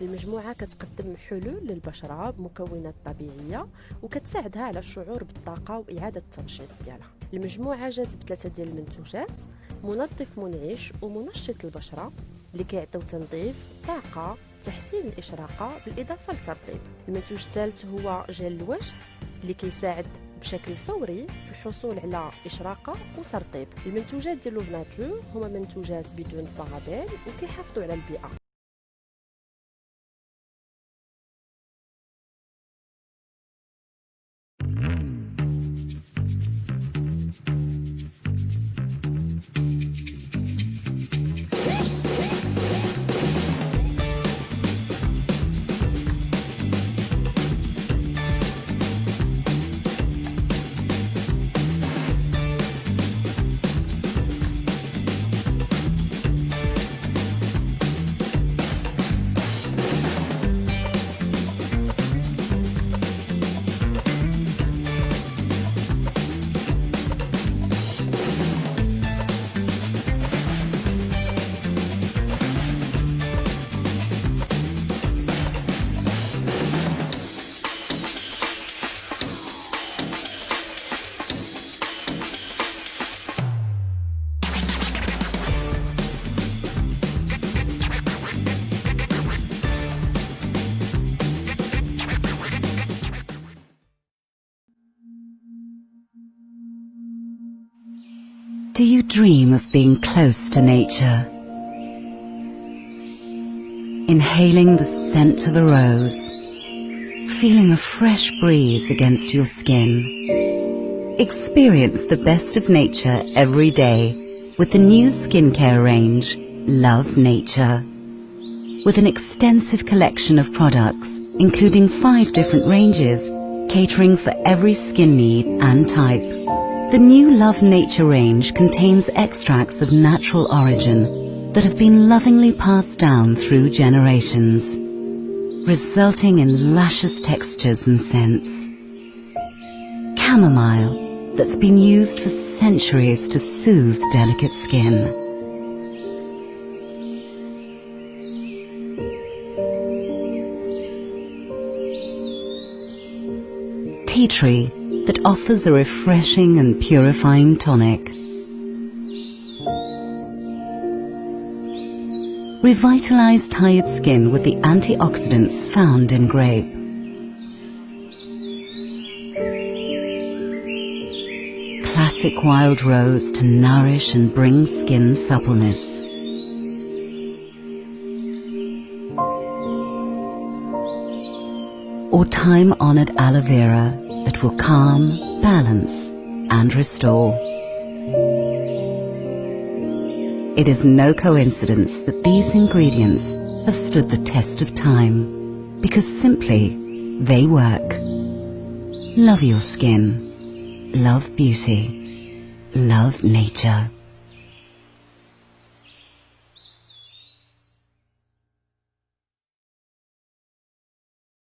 المجموعة كتقدم حلول للبشرة بمكونات طبيعية وكتساعدها على الشعور بالطاقة وإعادة التنشيط ديالها. المجموعة جات بثلاثة ديال المنتوجات: منظف منعش ومنشط البشرة اللي كيعطيو تنظيف، طاقة، تحسين الإشراقة بالإضافة للترطيب. المنتوج الثالث هو جل الوجه اللي كيساعد بشكل فوري في الحصول على إشراقة وترطيب. المنتوجات ديال لوف ناتور هما منتوجات بدون بارابين وكيحافظوا على البيئة. Do you dream of being close to nature? Inhaling the scent of a rose, feeling a fresh breeze against your skin. Experience the best of nature every day with the new skincare range, Love Nature. With an extensive collection of products, including 5 different ranges, catering for every skin need and type. The new Love Nature range contains extracts of natural origin that have been lovingly passed down through generations, resulting in luscious textures and scents. Chamomile, that's been used for centuries to soothe delicate skin. Tea tree, that offers a refreshing and purifying tonic. Revitalize tired skin with the antioxidants found in grape. Classic wild rose to nourish and bring skin suppleness. Or time-honored aloe vera that will calm, balance, and restore. It is no coincidence that these ingredients have stood the test of time, because simply, they work. Love your skin. Love beauty. Love nature.